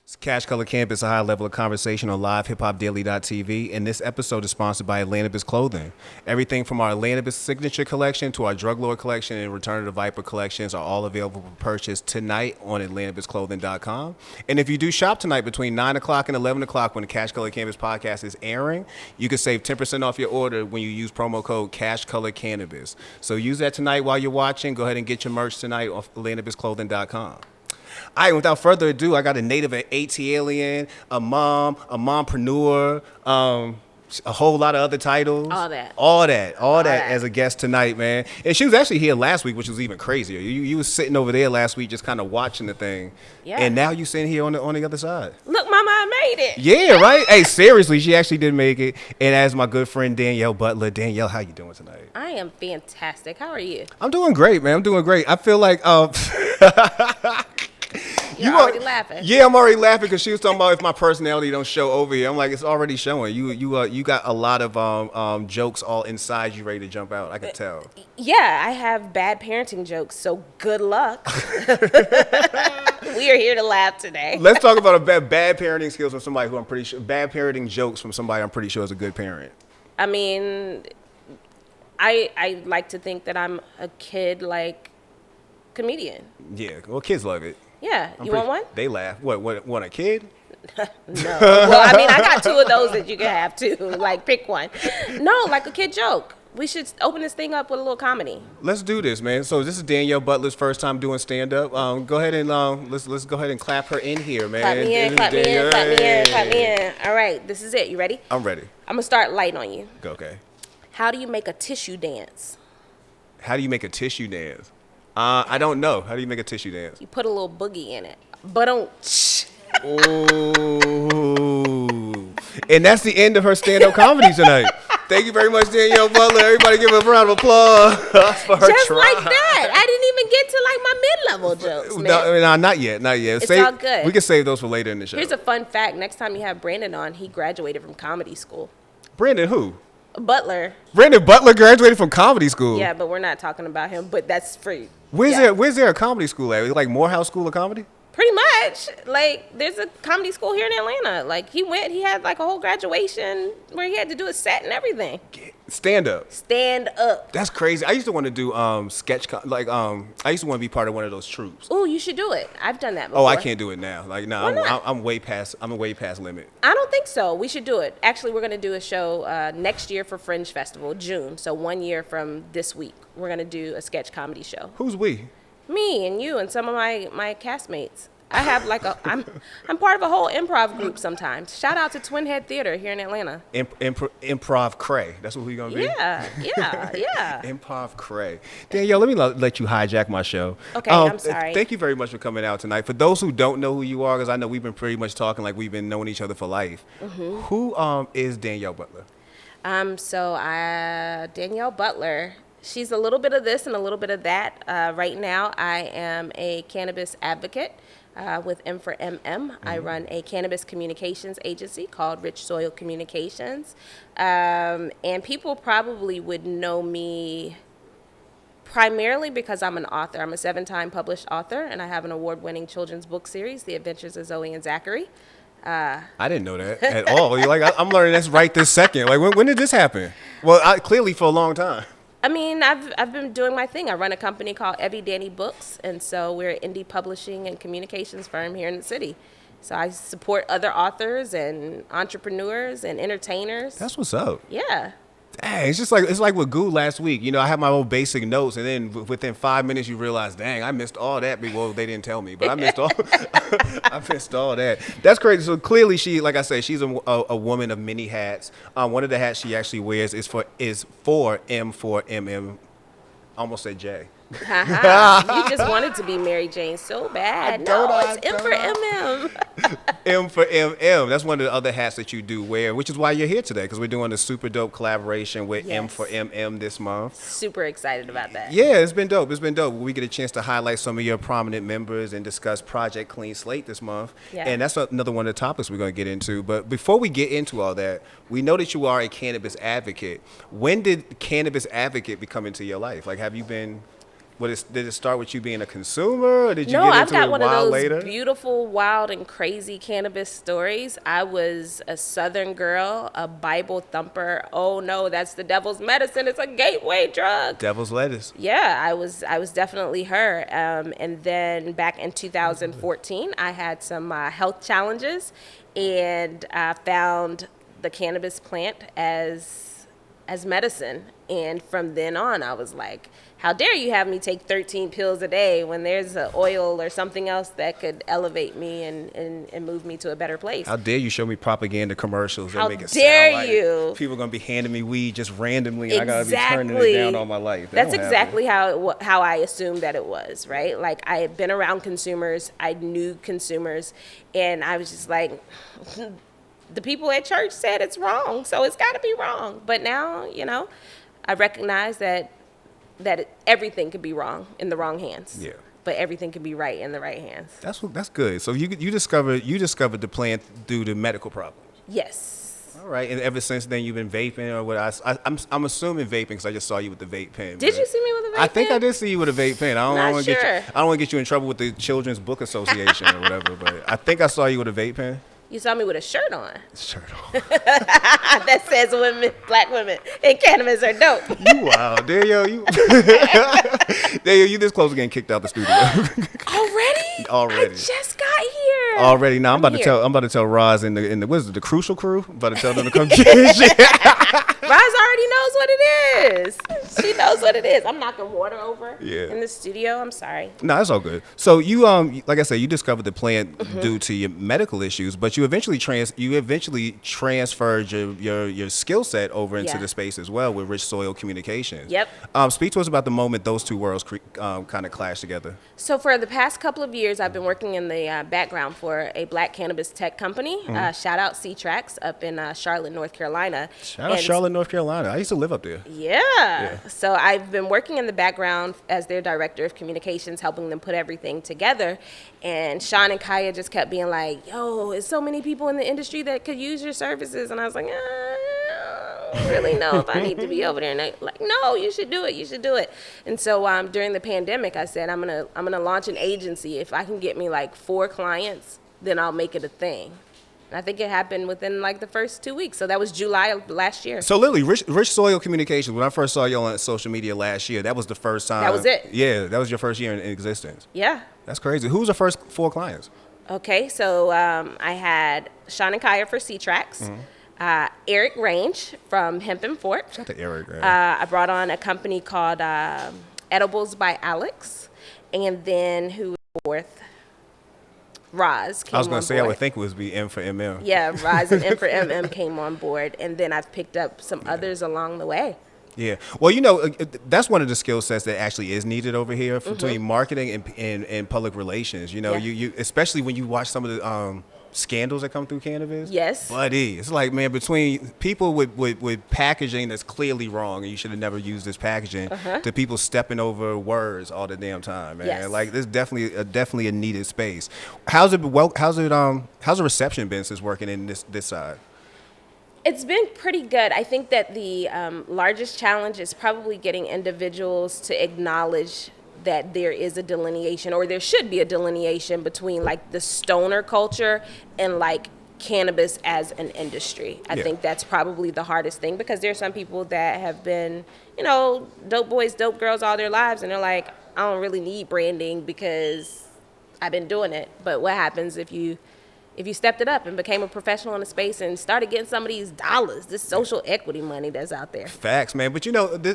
It's Cash Color Campus, a high level of conversation on LivehiphopDaily.tv, and this episode is sponsored by Atlantis Clothing. Everything from our Atlantis Signature Collection to our Drug Lord Collection and Return of the Viper collections are all available for purchase tonight on AtlantisClothing.com. And if you do shop tonight between 9 o'clock and 11 o'clock when the Cash Color Campus podcast is airing, you can save 10% off your order when you use promo code CashColorCannabis. So use that tonight while you're watching. Go ahead and get your merch tonight off AtlantisClothing.com. All right, without further ado, I got a native ATLian, a mom, a mompreneur, a whole lot of other titles. All that as a guest tonight, man. And she was actually here last week, which was even crazier. You was sitting over there last week just kind of watching the thing. Yeah. And now you sitting here on the other side. Look, Mama, I made it. Yeah, right? Hey, seriously, she actually did make it. And as my good friend Danielle Butler. Danielle, how you doing tonight? I am fantastic. How are you? I'm doing great, man. I'm doing great. I feel like... You're already laughing. Yeah, I'm already laughing because she was talking about if my personality don't show over here. I'm like, it's already showing. You got a lot of jokes all inside you ready to jump out. I can tell. Yeah, I have bad parenting jokes, so good luck. We are here to laugh today. Let's talk about a bad parenting skills from somebody who I'm pretty sure, bad parenting jokes from somebody I'm pretty sure is a good parent. I mean, I like to think that I'm a kid-like comedian. Yeah, well, kids love it. Yeah, you want one? They laugh. What, want a kid? No. Well, I mean, I got two of those that you can have too. Like, pick one. No, like a kid joke. We should open this thing up with a little comedy. Let's do this, man. So this is Danielle Butler's first time doing stand-up. Go ahead and let's go ahead and clap her in here, man. Clap me in, clap me in, clap me in, clap me in. All right, this is it. You ready? I'm ready. I'm gonna start light on you. Okay. How do you make a tissue dance? How do you make a tissue dance? I don't know. How do you make a tissue dance? You put a little boogie in it. But don't. Ooh. And that's the end of her stand-up comedy tonight. Thank you very much, Danielle Butler. Everybody give her a round of applause for her Just try. like that. I didn't even get to like my mid-level jokes, man. No, not yet. It's all good. We can save those for later in the show. Here's a fun fact. Next time you have Brandon on, he graduated from comedy school. Brandon who? Butler. Brandon Butler graduated from comedy school. Yeah, but we're not talking about him. But that's free. Where's there a comedy school at? Like Morehouse School of Comedy? Pretty much. Like, there's a comedy school here in Atlanta. Like, he had like a whole graduation where he had to do a set and everything. Stand up. Stand up. That's crazy. I used to want to do I used to want to be part of one of those troupes. Oh, you should do it. I've done that before. Oh, I can't do it now. Like, no, I'm way past limit. I don't think so. We should do it. Actually, we're going to do a show next year for Fringe Festival, June. So 1 year from this week, we're going to do a sketch comedy show. Who's we? Me and you and some of my castmates. I have like I'm part of a whole improv group sometimes. Shout out to Twin Head Theater here in Atlanta. Improv Cray. That's what we're going to be? Yeah. Improv Cray. Danielle, let me let you hijack my show. Okay, I'm sorry. Thank you very much for coming out tonight. For those who don't know who you are, because I know we've been pretty much talking like we've been knowing each other for life. Mm-hmm. Who is Danielle Butler? Danielle Butler, she's a little bit of this and a little bit of that. Right now, I am a cannabis advocate. With M4MM. Mm-hmm. I run a cannabis communications agency called Rich Soil Communications. And people probably would know me primarily because I'm an author. I'm a 7-time published author, and I have an award-winning children's book series, The Adventures of Zoe and Zachary. I didn't know that at all. I'm learning this right this second. Like, when did this happen? Well, clearly for a long time. I mean, I've been doing my thing. I run a company called Evie Danny Books, and so we're an indie publishing and communications firm here in the city. So I support other authors and entrepreneurs and entertainers. That's what's up. Yeah. Dang, it's like with Goo last week. You know, I had my own basic notes, and then within 5 minutes, you realize, dang, I missed all that. Well, they didn't tell me, but I missed all. I missed all that. That's crazy. So clearly, like I say, she's a woman of many hats. One of the hats she actually wears is for M4MM. Almost said J. You just wanted to be Mary Jane so bad. It's M for MM. M for MM. That's one of the other hats that you do wear, which is why you're here today, because we're doing a super dope collaboration with M for MM this month. Super excited about that. Yeah, it's been dope. We get a chance to highlight some of your prominent members and discuss Project Clean Slate this month. Yeah. And that's another one of the topics we're going to get into. But before we get into all that, we know that you are a cannabis advocate. When did cannabis advocate become into your life? Like, have you been Did it start with you being a consumer, or did you No, get I've into got it one of while those later? beautiful, wild, and crazy cannabis stories. I was a Southern girl, a Bible thumper. Oh no, that's the devil's medicine. It's a gateway drug. Devil's lettuce. Yeah, I was definitely her. And then back in 2014, I had some health challenges, and I found the cannabis plant as medicine. And from then on, I was like, how dare you have me take 13 pills a day when there's an oil or something else that could elevate me and move me to a better place. How dare you show me propaganda commercials that How make it dare sound like you? people gonna be handing me weed just randomly, and I gotta be turning it Exactly. down all my life. That That's don't happen. exactly how I assumed that it was, right? Like I had been around consumers, I knew consumers, and I was just like, the people at church said it's wrong, so it's got to be wrong. But now, I recognize that everything could be wrong in the wrong hands. Yeah. But everything can be right in the right hands. That's good. So you discovered the plant due to medical problems. Yes. All right, and ever since then you've been vaping, or what? I'm assuming vaping because I just saw you with the vape pen. Did but you see me with a vape I think pen? I did see you with a vape pen. I Not don't want to sure. I don't want to get you in trouble with the Children's Book Association or whatever. But I think I saw you with a vape pen. You saw me with a shirt on Shirt on. that says black women in cannabis are dope. You wow, Danielle, you this close to getting kicked out the studio. Already? Already. I just got here. Already. Now I'm about to tell Roz and the what is it, the Crucial Crew? I'm about to tell them to come get shit. Roz already knows what it is. She knows what it is. I'm knocking water over in the studio. I'm sorry. No, that's all good. So you like I said, you discovered the plant due to your medical issues, but you eventually transferred your skill set over into the space as well with Rich Soil Communications. Yep. Speak to us about the moment those two worlds kind of clashed together. So for the past couple of years, I've been working in the background for a black cannabis tech company. Shout out C-Trax up in Charlotte, North Carolina. Shout out Charlotte, North Carolina. I used to live up there. Yeah. So I've been working in the background as their director of communications, helping them put everything together. And Sean and Kaya just kept being like, yo, there's so many people in the industry that could use your services. And I was like, I don't really know if I need to be over there. And they like, no, you should do it. You should do it. And so during the pandemic, I said, I'm gonna launch an agency. If I can get me like 4 clients, then I'll make it a thing. And I think it happened within like the first 2 weeks. So that was July of last year. So literally, Rich Soil Communications, when I first saw you on social media last year, that was the first time. That was it. Yeah, that was your first year in existence. Yeah. That's crazy. Who was the first 4 clients? Okay, so I had Sean and Kaya for C-Trax, Eric Range from Hemp and Fort. Shout out to Eric. I brought on a company called Edibles by Alex, and then who was fourth? Roz came I was going on to say, board. I would think it would be M4MM. Yeah, Roz and M4MM came on board, and then I've picked up some others along the way. Yeah. Well, that's one of the skill sets that actually is needed over here between marketing and public relations. You especially when you watch some of the scandals that come through cannabis. Yes. Buddy, it's like, man, between people with packaging that's clearly wrong and you should have never used this packaging, to people stepping over words all the damn time, man. Yes. Like, there's definitely a needed space. How's the reception been since working in this side? It's been pretty good. I think that the largest challenge is probably getting individuals to acknowledge that there is a delineation, or there should be a delineation between like the stoner culture and like cannabis as an industry. I think that's probably the hardest thing, because there's some people that have been, dope boys, dope girls all their lives, and they're like, I don't really need branding because I've been doing it. But what happens if you stepped it up and became a professional in the space and started getting some of these dollars, this social equity money that's out there? Facts, man. But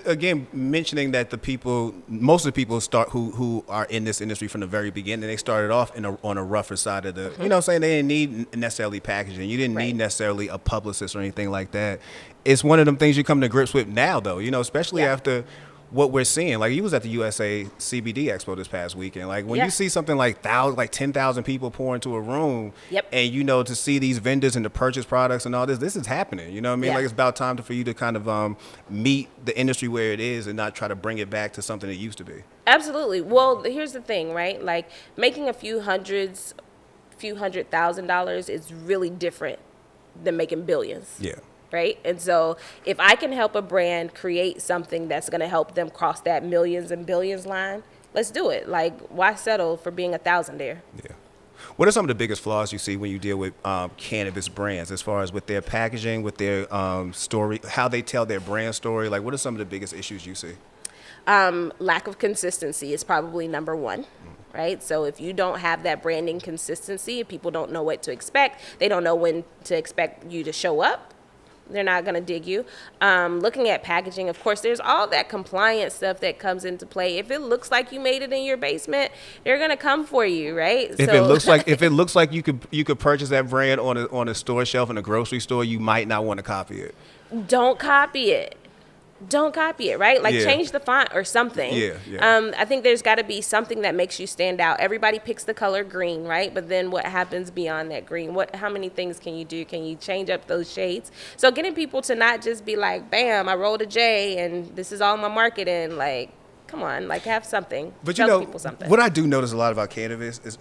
again, mentioning that most of the people who are in this industry from the very beginning, they started off on a rougher side of the, saying they didn't need necessarily packaging. You didn't need necessarily a publicist or anything like that. It's one of them things you come to grips with now, though, especially after what we're seeing. Like, you was at the USA CBD Expo this past weekend. Like, when you see something like 10,000 people pour into a room, and to see these vendors and to purchase products and all this is happening. You know what I mean? Like, it's about time for you to kind of meet the industry where it is and not try to bring it back to something it used to be. Absolutely. Well, here's the thing, right? Like, making a few $100,000 is really different than making billions. Yeah. right? And so if I can help a brand create something that's going to help them cross that millions and billions line, let's do it. Like, why settle for being 1,000 there? Yeah. What are some of the biggest flaws you see when you deal with cannabis brands, as far as with their packaging, with their story, how they tell their brand story? Like, what are some of the biggest issues you see? Lack of consistency is probably number one, right? So if you don't have that branding consistency, if people don't know what to expect, they don't know when to expect you to show up, they're not going to dig you. Looking at packaging, of course, there's all that compliance stuff that comes into play. If it looks like you made it in your basement, they're going to come for you, right? If it looks like you could purchase that brand on a store shelf in a grocery store, you might not want to copy it. Don't copy it. Don't copy it, right? Like, Yeah. change the font or something. Yeah. I think there's got to be something that makes you stand out. Everybody picks the color green, right? But then what happens beyond that green? How many things can you do? Can you change up those shades? So getting people to not just be like, bam, I rolled a J and this is all my marketing. Like, come on, like, have something. But Tell you know, people something. what I do notice a lot about cannabis is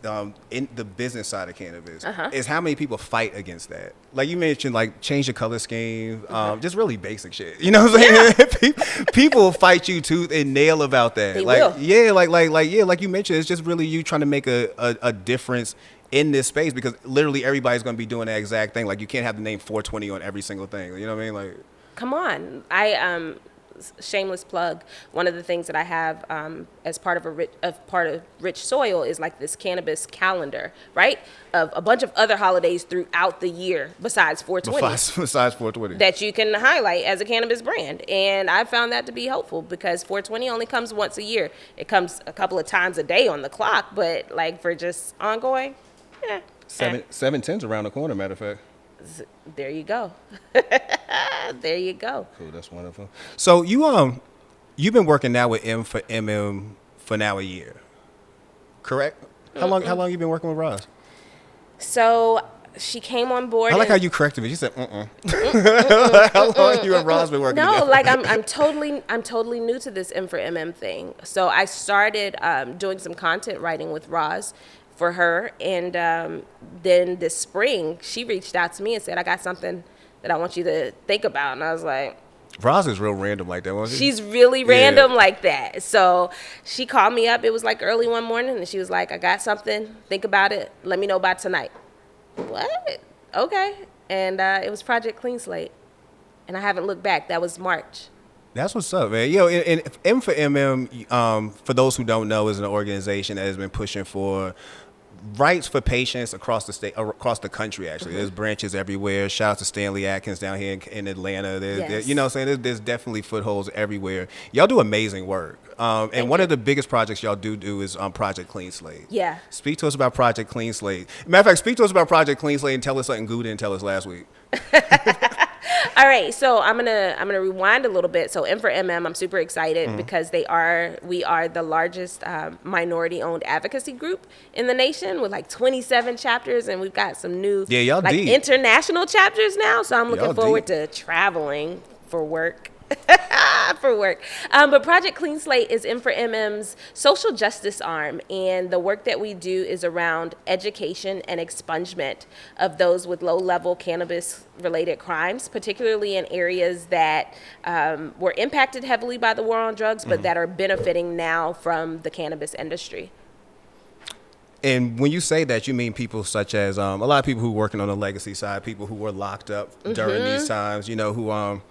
in the business side of cannabis is how many people fight against that. Like you mentioned, like change the color scheme, just really basic shit. You know what I'm saying? People fight you tooth and nail about that. They like, will. yeah, like you mentioned, it's just really you trying to make a difference in this space, because literally everybody's going to be doing that exact thing. Like, you can't have the name 420 on every single thing. You know what I mean? Like, Come on. Shameless plug. One of the things that I have as part of Rich Soil is like this cannabis calendar, right? Of a bunch of other holidays throughout the year besides 420. besides 420. That you can highlight as a cannabis brand. And I found that to be helpful because 420 only comes once a year. It comes a couple of times a day on the clock, but like for just ongoing, 710's around the corner, matter of fact. There you go. There you go. Cool, that's wonderful. So you've been working now with M4MM for now a year, correct? How long you been working with Roz? So she came on board. I like how you corrected me. You said, How long you and Roz been working together? No, like I'm totally new to this M4MM thing. So I started doing some content writing with Roz for her, and then this spring she reached out to me and said, I got something that I want you to think about. And I was like, Roz is real random like that, wasn't she? she's really random like that. So she called me up. It was like early one morning, and she was like, I got something. Think about it. Let me know by tonight. What? Okay. And it was Project Clean Slate, and I haven't looked back. That was March. That's what's up, man. Yo, and M4MM, for those who don't know, is an organization that has been pushing for rights for patients across the state, across the country. Actually, there's branches everywhere. Shout out to Stanley Atkins down here in Atlanta. There, you know what I'm saying? There's definitely footholds everywhere. Y'all do amazing work. And one of the biggest projects y'all do is Project Clean Slate. Yeah. Speak to us about Project Clean Slate. Matter of fact, speak to us about Project Clean Slate and tell us something Goo didn't tell us last week. All right, so I'm gonna rewind a little bit. So M4MM, I'm super excited because we are the largest minority-owned advocacy group in the nation with like 27 chapters, and we've got some new y'all like deep. International chapters now. So I'm looking Y'all forward deep. to traveling for work. But Project Clean Slate is M4MM's social justice arm, and the work that we do is around education and expungement of those with low-level cannabis-related crimes, particularly in areas that were impacted heavily by the war on drugs, but that are benefiting now from the cannabis industry. And when you say that, you mean people such as a lot of people who are working on the legacy side, people who were locked up during these times, you know, who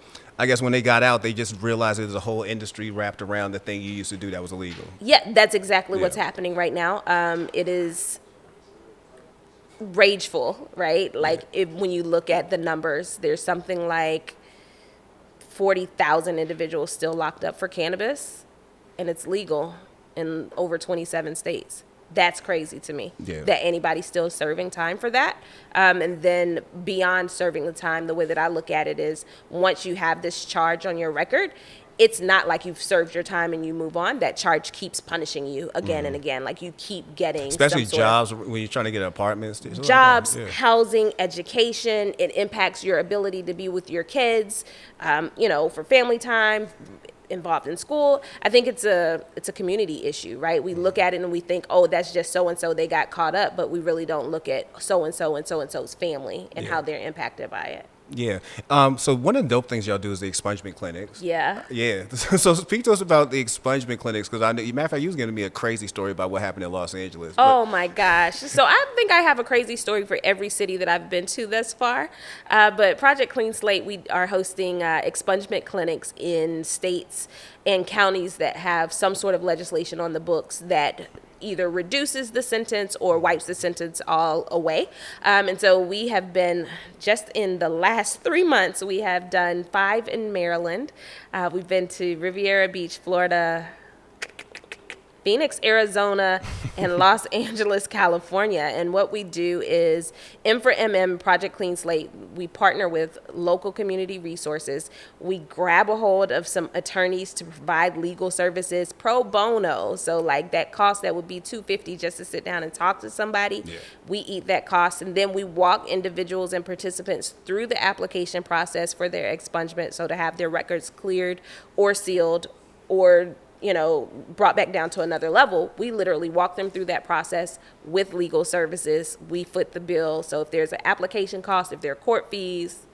I guess when they got out, they just realized there's a whole industry wrapped around the thing you used to do that was illegal. Yeah, that's exactly what's happening right now. It is rageful, right? Like when you look at the numbers, there's something like 40,000 individuals still locked up for cannabis, and it's legal in over 27 states. That's crazy to me that anybody's still serving time for that. And then beyond serving the time, the way that I look at it is once you have this charge on your record, it's not like you've served your time and you move on. That charge keeps punishing you again and again. Like you keep getting especially jobs when you're trying to get apartments. Jobs, housing, education. It impacts your ability to be with your kids, for family time, involved in school. I think it's a community issue, right? We look at it and we think, oh, that's just so-and-so, they got caught up, but we really don't look at so-and-so and so-and-so's family and how they're impacted by it. Yeah. So one of the dope things y'all do is the expungement clinics. Yeah. Yeah. So speak to us about the expungement clinics, because I know, matter of fact, you was giving me a crazy story about what happened in Los Angeles. Oh my gosh. So I think I have a crazy story for every city that I've been to thus far. But Project Clean Slate, we are hosting expungement clinics in states and counties that have some sort of legislation on the books that either reduces the sentence or wipes the sentence all away. And so we have been, just in the last 3 months, we have done 5 in Maryland. We've been to Riviera Beach, Florida, Phoenix, Arizona, and Los Angeles, California. And what we do is M4MM, Project Clean Slate, we partner with local community resources. We grab a hold of some attorneys to provide legal services pro bono. So like that cost that would be $250 just to sit down and talk to somebody, we eat that cost. And then we walk individuals and participants through the application process for their expungement. So to have their records cleared or sealed or brought back down to another level, we literally walk them through that process with legal services. We foot the bill. So if there's an application cost, if there are court fees,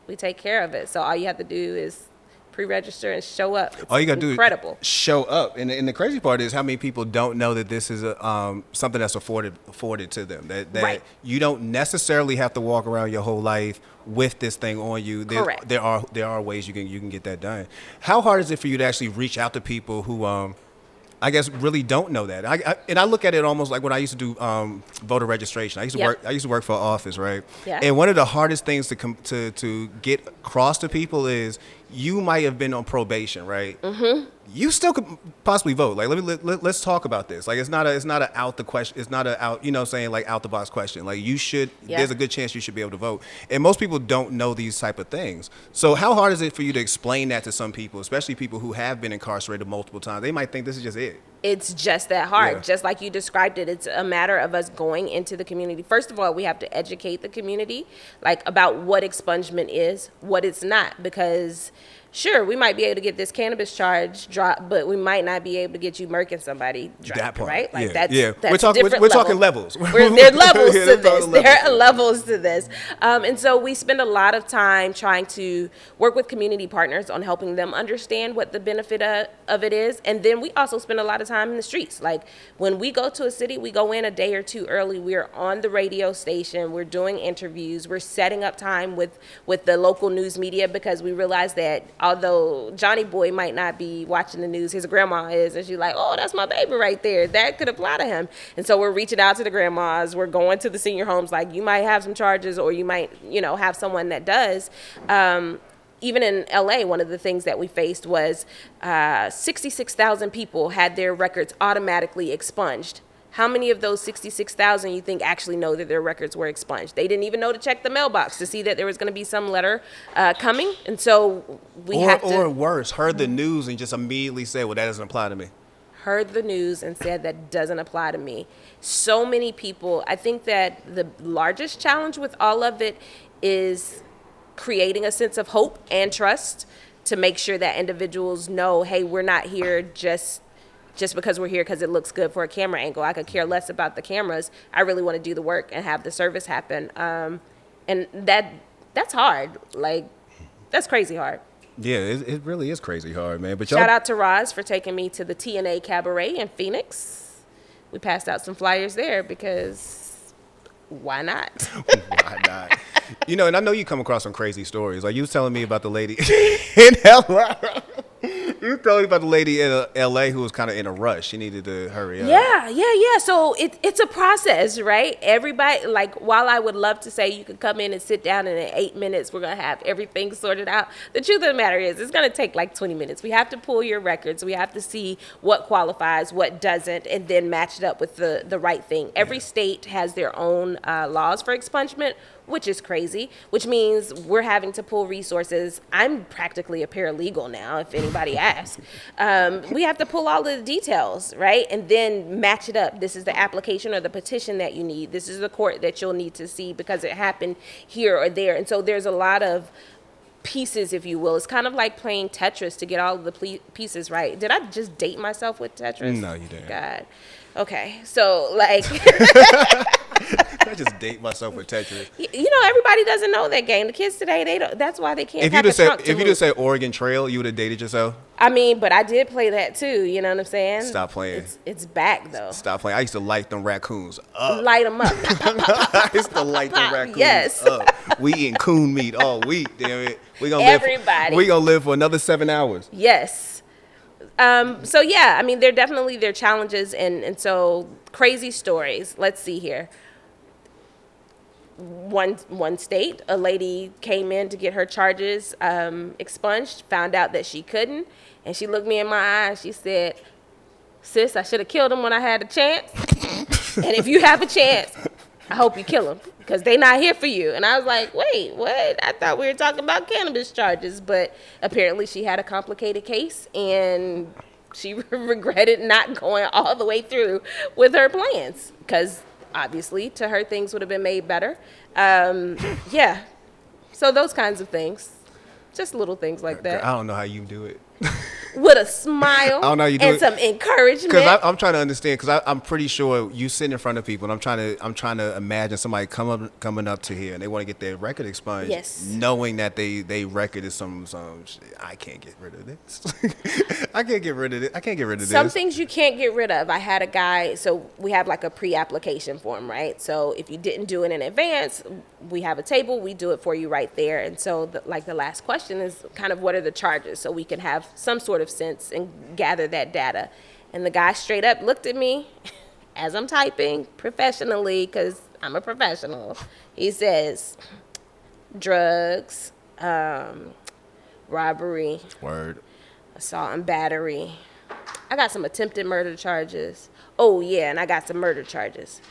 we take care of it. So all you have to do is pre-register and show up. It's all you got to do is show up. And the crazy part is how many people don't know that this is something that's afforded to them. That Right. You don't necessarily have to walk around your whole life with this thing on you. Correct. There are ways you can get that done. How hard is it for you to actually reach out to people who I guess really don't know that? I look at it almost like when I used to do voter registration. I used to work for an office, right? Yeah. And one of the hardest things to get across to people is you might have been on probation, right? Mm-hmm. You still could possibly vote. Like let's talk about this. Like it's not a out the question. It's not a out like out the box question. Like you should. Yeah. There's a good chance you should be able to vote. And most people don't know these type of things. So how hard is it for you to explain that to some people, especially people who have been incarcerated multiple times? They might think this is just it. It's just that hard. Yeah. Just like you described it. It's a matter of us going into the community. First of all, we have to educate the community about what expungement is, what it's not, because sure, we might be able to get this cannabis charge dropped, but we might not be able to get you murking somebody dropped, that part, right? Like that's we're talking levels. There are levels to this. There are levels to this. And so we spend a lot of time trying to work with community partners on helping them understand what the benefit of it is. And then we also spend a lot of time in the streets. Like when we go to a city, we go in a day or two early. We're on the radio station. We're doing interviews. We're setting up time with the local news media because we realize that although Johnny Boy might not be watching the news, his grandma is, and she's like, oh, that's my baby right there. That could apply to him. And so we're reaching out to the grandmas. We're going to the senior homes. Like you might have some charges or you might, have someone that does. Even in LA, one of the things that we faced was 66,000 people had their records automatically expunged. How many of those 66,000 you think actually know that their records were expunged? They didn't even know to check the mailbox to see that there was going to be some letter coming. And so Or worse, heard the news and just immediately said, well, that doesn't apply to me. Heard the news and said that doesn't apply to me. So many people, I think that the largest challenge with all of it is creating a sense of hope and trust to make sure that individuals know, hey, we're not here just because we're here because it looks good for a camera angle. I could care less about the cameras. I really want to do the work and have the service happen. And that's hard. Like, that's crazy hard. Yeah, it really is crazy hard, man. But shout out to Roz for taking me to the TNA Cabaret in Phoenix. We passed out some flyers there because why not? Why not? And I know you come across some crazy stories. Like you was telling me about the lady in LA. You told me about the lady in LA who was kind of in a rush. She needed to hurry up. Yeah. So it's a process, right? Everybody, like, while I would love to say you could come in and sit down and in 8 minutes we're going to have everything sorted out, the truth of the matter is it's going to take like 20 minutes. We have to pull your records. We have to see what qualifies, what doesn't, and then match it up with the right thing. Every state has their own laws for expungement, which is crazy, which means we're having to pull resources. I'm practically a paralegal now, if anybody asks. We have to pull all the details, right? And then match it up. This is the application or the petition that you need. This is the court that you'll need to see because it happened here or there. And so there's a lot of pieces, if you will. It's kind of like playing Tetris to get all of the pieces right. Did I just date myself with Tetris? No, you didn't. God. Okay. So, like... I just date myself with Tetris. Everybody doesn't know that game. The kids today, they don't. That's why they can't. If you just say Oregon Trail, you would have dated yourself. I mean, but I did play that too. You know what I'm saying? Stop playing. It's back though. Stop playing. I used to light them raccoons up. Light them up. I used to light them raccoons up. We eating coon meat all week. Damn it. We gonna live for another 7 hours. Yes. So yeah, I mean, there definitely there are challenges and so crazy stories. Let's see here. One state, a lady came in to get her charges expunged, found out that she couldn't, and she looked me in my eyes. She said, "Sis, I should have killed him when I had a chance. And if you have a chance, I hope you kill him because they not here for you." And I was like, "Wait, what? I thought we were talking about cannabis charges." But apparently she had a complicated case and she regretted not going all the way through with her plans because obviously to her things would have been made better. Yeah. So those kinds of things, just little things like that. I don't know how you do it. With a smile I don't know how you do and it. some encouragement. Because I'm trying to understand. Because I'm pretty sure you sit in front of people, and I'm trying to imagine somebody coming up to here, and they want to get their record expunged. Yes. Knowing that they record is some shit. I can't get rid of this. I can't get rid of it. I can't get rid of this. Some things you can't get rid of. I had a guy. So we have like a pre-application form, right? So if you didn't do it in advance, we have a table. We do it for you right there. And so the last question is kind of what are the charges, so we can have some sort of sense and gather that data. And the guy straight up looked at me as I'm typing professionally because I'm a professional. He says, drugs, robbery, Word. assault and battery. I got some attempted murder charges. Oh yeah, and I got some murder charges.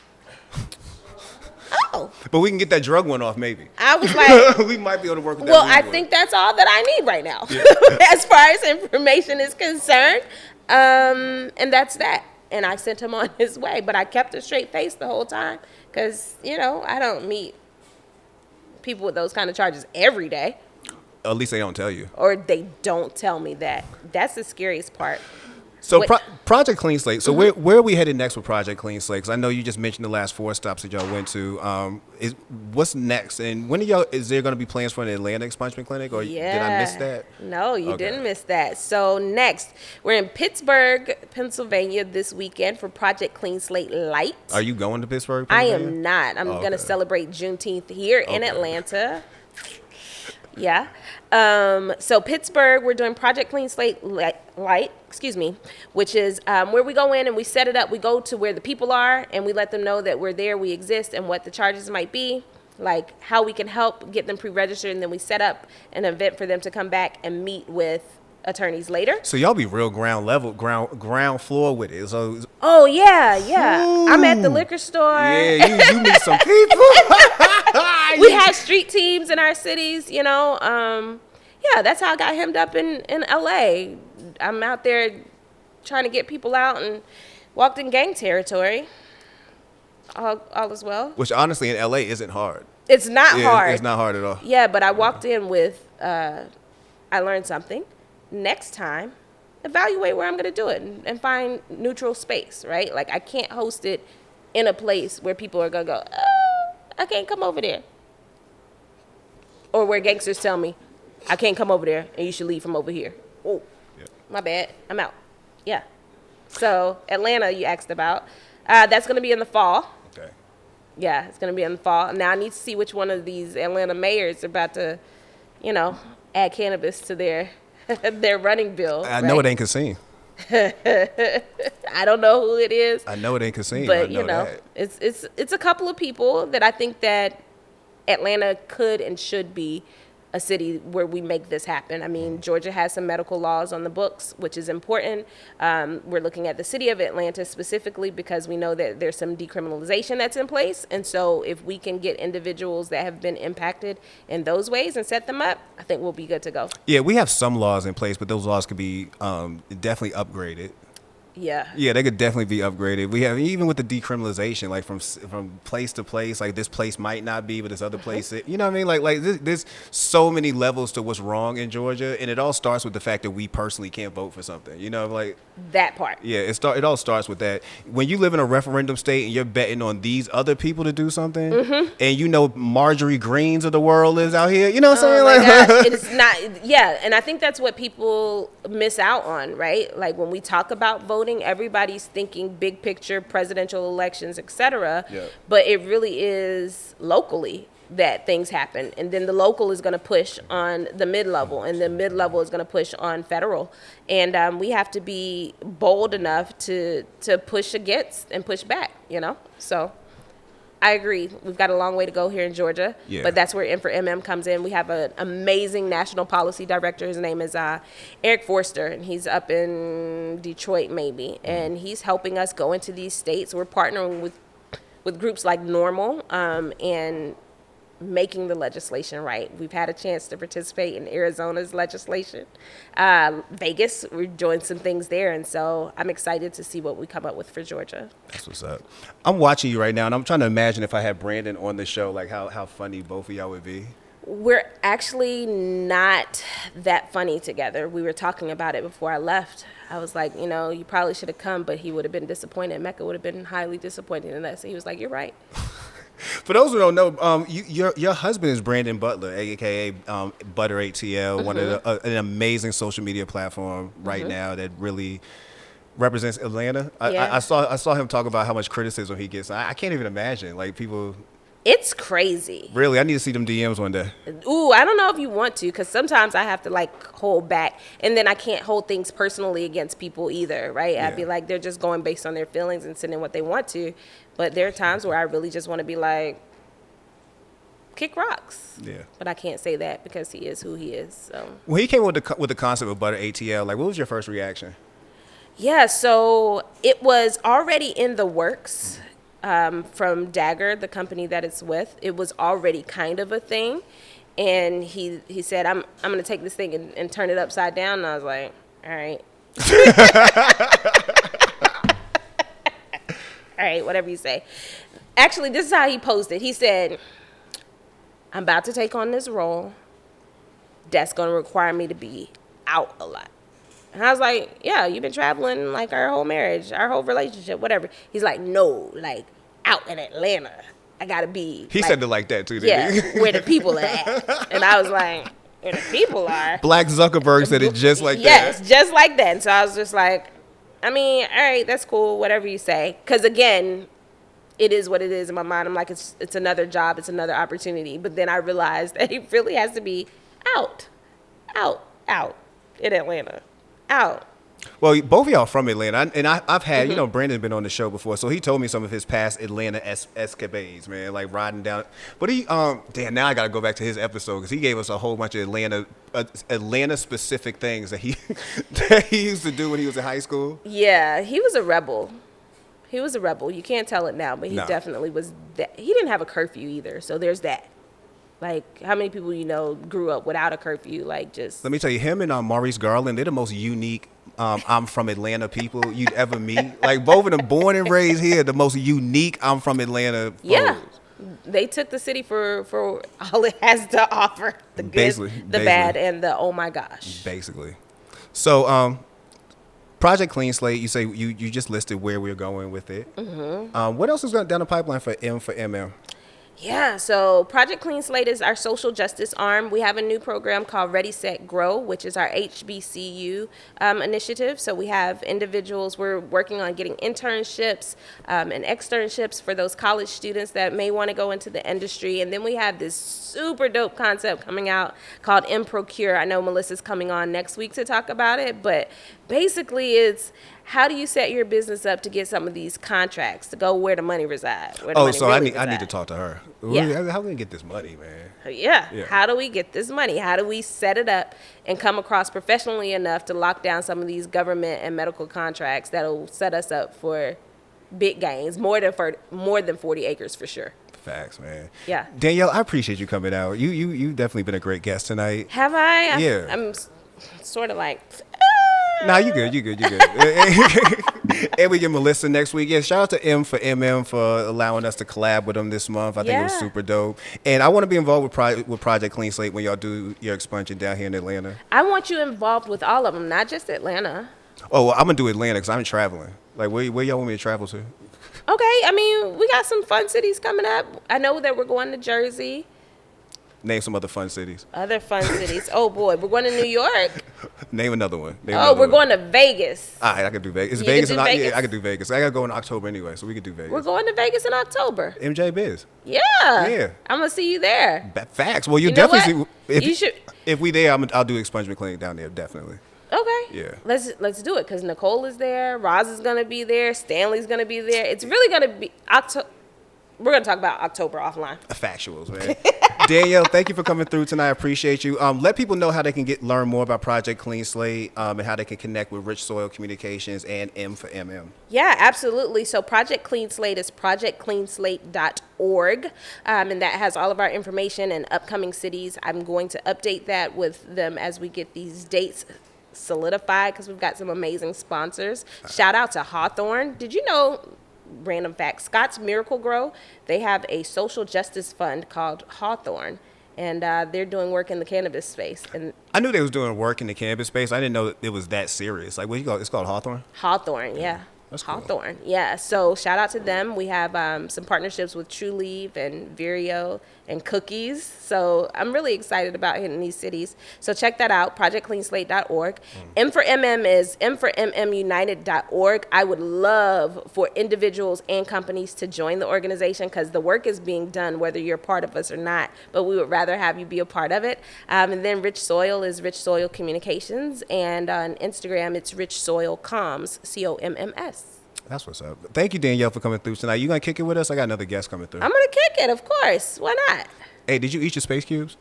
Oh. But we can get that drug one off, maybe. I was like, we might be able to work with that. well, I think that's all that I need right now, yeah. As far as information is concerned. And that's that. And I sent him on his way, but I kept a straight face the whole time because, I don't meet people with those kind of charges every day. At least they don't tell you. Or they don't tell me that. That's the scariest part. So Project Clean Slate. So where are we headed next with Project Clean Slate? Because I know you just mentioned the last 4 stops that y'all went to. What's next? And when is there going to be plans for an Atlanta expungement clinic? Or did I miss that? No, you didn't miss that. So next, we're in Pittsburgh, Pennsylvania this weekend for Project Clean Slate Light. Are you going to Pittsburgh, Pennsylvania? I am not. I'm going to celebrate Juneteenth here in Atlanta. Yeah. So Pittsburgh, we're doing Project Clean Slate Light, which is where we go in and we set it up. We go to where the people are and we let them know that we're there, we exist, and what the charges might be, like how we can help get them pre-registered, and then we set up an event for them to come back and meet with attorneys later. So y'all be real ground floor with it. So oh yeah. Ooh. I'm at the liquor store. Yeah, you meet some people. We have street teams in our cities, Yeah, that's how I got hemmed up in LA. I'm out there trying to get people out and walked in gang territory. All is well. Which honestly in LA isn't hard. It's not hard. It's not hard at all. Yeah, but I walked in with I learned something. Next time, evaluate where I'm going to do it and find neutral space, right? Like I can't host it in a place where people are going to go, "Oh, I can't come over there." Or where gangsters tell me, "I can't come over there and you should leave from over here." Oh, my bad. I'm out. Yeah. So Atlanta, you asked about. That's going to be in the fall. Okay. Yeah, it's going to be in the fall. Now I need to see which one of these Atlanta mayors are about to, add cannabis to their running bill. I know it ain't Cassim. I don't know who it is. I know it ain't Cassim. But it's a couple of people that I think that Atlanta could and should be a city where we make this happen. I mean, Georgia has some medical laws on the books, which is important. We're looking at the city of Atlanta specifically because we know that there's some decriminalization that's in place. And so if we can get individuals that have been impacted in those ways and set them up, I think we'll be good to go. Yeah, we have some laws in place, but those laws could be definitely upgraded. Yeah. Yeah, they could definitely be upgraded. We have, even with the decriminalization, like from place to place, like this place might not be, but this other place, you know what I mean? Like there's so many levels to what's wrong in Georgia, and it all starts with the fact that we personally can't vote for something. You know, like That part. yeah, it all starts with that. When you live in a referendum state and you're betting on these other people to do something, and you know Marjorie Greens of the world lives out here, you know what I'm saying? Oh my Like, gosh, it's not. Yeah, and I think that's what people miss out on, right? Like when we talk about voting, everybody's thinking big picture, presidential elections, etc. Yeah. But it really is locally that things happen, and then the local is going to push on the mid-level, and the mid-level is going to push on federal, and we have to be bold enough to push against and push back, you know. So I agree. We've got a long way to go here in Georgia, Yeah. but that's where M4MM comes in. We have an amazing national policy director. His name is Eric Forster, and he's up in Detroit maybe, and he's helping us go into these states. We're partnering with groups like Normal and making the legislation right. We've had a chance to participate in Arizona's legislation. Vegas, we're doing some things there, and so I'm excited to see what we come up with for Georgia. that's what's up. I'm watching you right now, and I'm trying to imagine if I had Brandon on the show, like how funny both of y'all would be. We're actually not that funny together. We were talking about it before I left. I was like, you know, you probably should have come, but he would have been disappointed. Mecca would have been highly disappointed in us. He was like, you're right. For those who don't know, your husband is Brandon Butler, aka Butter ATL, one of an amazing social media platform right now that really represents Atlanta. Yeah. I saw him talk about how much criticism he gets. I can't even imagine, like, people. It's crazy. Really, I need to see them DMs one day. Ooh, I don't know if you want to, because sometimes I have to like hold back, and then I can't hold things personally against people either, right? Yeah. I'd be like, they're just going based on their feelings and sending what they want to, but there are times where I really just want to be like, kick rocks. Yeah. But I can't say that because he is who he is. So When he came with the concept of Butter ATL, like, what was your first reaction? yeah, so it was already in the works. From Dagger, the company that it's with, it was already kind of a thing, and he said, I'm gonna take this thing and turn it upside down, and I was like, all right. All right, whatever you say. Actually, this is how he posted. He said, I'm about to take on this role that's gonna require me to be out a lot. And I was like, yeah, you've been traveling like our whole marriage, our whole relationship, whatever. He's like, no, like out in Atlanta. I gotta be. He like, said it like that too, didn't yeah, he? where the people are at. And I was like, where the people are. Black Zuckerberg said it just like that. Yes, just like that. And so I was just like, I mean, all right, that's cool, whatever you say. Because again, it is what it is in my mind. I'm like, it's another job, it's another opportunity. But then I realized that it really has to be out in Atlanta. Out. Well, both of y'all from Atlanta, and I've had, you know, Brandon been on the show before, so he told me some of his past Atlanta escapades, man, like riding down. But he, damn, now I got to go back to his episode because he gave us a whole bunch of Atlanta specific things that he that he used to do when he was in high school. Yeah, he was a rebel. He was a rebel. You can't tell it now, but he definitely was. He didn't have a curfew either, so there's that. Like, how many people you know grew up without a curfew? Like, just Let me tell you, him and Maurice Garland, they're the most unique I'm from Atlanta people you'd ever meet. Like, both of them born and raised here, the most unique I'm from Atlanta folks. yeah. They took the city for all it has to offer: the good, Basically. bad, and the oh my gosh. Basically. So, Project Clean Slate, you say you just listed where we're going with it. Mm-hmm. What else is going down the pipeline for M4MM? Yeah, so Project Clean Slate is our social justice arm. We have a new program called Ready, Set, Grow, which is our HBCU initiative. So we have individuals, we're working on getting internships and externships for those college students that may want to go into the industry. And then we have this super dope concept coming out called M-Procure. I know Melissa's coming on next week to talk about it, but basically it's how do you set your business up to get some of these contracts to go where the money resides? I need to talk to her. Yeah. How can we get this money, man? Yeah. Yeah. How do we get this money? How do we set it up and come across professionally enough to lock down some of these government and medical contracts that'll set us up for big gains, more than 40 acres for sure. Facts, man. Yeah. Danielle, I appreciate you coming out. You definitely been a great guest tonight. Have I? Yeah. I'm sort of like. Nah, you good. And we get Melissa next week. Yeah, shout out to M4MM for allowing us to collab with them this month. I think it was Yeah. super dope. And I want to be involved with Project Clean Slate when y'all do your expunging down here in Atlanta. I want you involved with all of them, not just Atlanta. Oh, well, I'm going to do Atlanta because I'm traveling. Like, where y'all want me to travel to? Okay, I mean, we got some fun cities coming up. I know that we're going to Jersey. Name some other fun cities. Other fun cities. Oh, boy, we're going to New York. Name another one. We're going to Vegas. All right, I can do Vegas. Is You Vegas can do in Vegas? Yeah, I can do Vegas. I got to go in October anyway, so we can do Vegas. We're going to Vegas in October. MJ Biz. Yeah. Yeah. I'm going to see you there. Facts. Well, You know definitely what? You should. If we there, I'll do expungement clinic down there, definitely. Okay. Yeah. Let's do it because Nicole is there. Roz is going to be there. Stanley's going to be there. It's really going to be October. We're going to talk about October offline. Factuals, man. Danielle, thank you for coming through tonight. I appreciate you. Let people know how they can learn more about Project Clean Slate and how they can connect with Rich Soil Communications and M4MM. Yeah, absolutely. So Project Clean Slate is projectcleanslate.org, and that has all of our information and upcoming cities. I'm going to update that with them as we get these dates solidified because we've got some amazing sponsors. Shout out to Hawthorne. Did you know, random fact, Scott's Miracle Grow, they have a social justice fund called Hawthorne, and they're doing work in the cannabis space. And I knew they was doing work in the cannabis space. I didn't know it was that serious. Like, what you call it? It's called Hawthorne? Hawthorne, yeah. That's cool. Hawthorne, yeah. So shout out to them. We have some partnerships with True Leave and Vireo and Cookies. So I'm really excited about hitting these cities. So check that out, projectcleanslate.org. M4MM is m4mmunited.org. I would love for individuals and companies to join the organization because the work is being done whether you're a part of us or not, but we would rather have you be a part of it. And then Rich Soil is Rich Soil Communications, and on Instagram it's Rich Soil Comms, COMMS. That's what's up. Thank you, Danielle, for coming through tonight. You going to kick it with us? I got another guest coming through. I'm going to kick it, of course. Why not? Hey, did you eat your space cubes?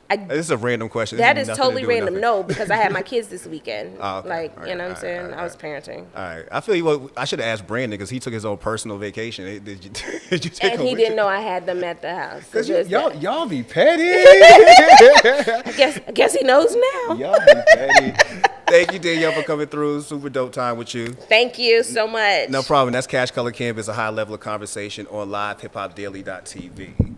This is a random question. That This is has nothing to totally do with random. nothing. No, because I had my kids this weekend. Oh, okay. Like, All you know right, what I'm saying? all right, I was parenting. All right. I feel you. Well, I should have asked Brandon because he took his own personal vacation. Did you take And him he with didn't you? know I had them at the house. So Because there's that. y'all be petty. I guess he knows now. Y'all be petty. Thank you, Danielle, for coming through. Super dope time with you. Thank you so much. No problem. That's Cash Color Cannabis, a high level of conversation on LivehiphopDaily.tv.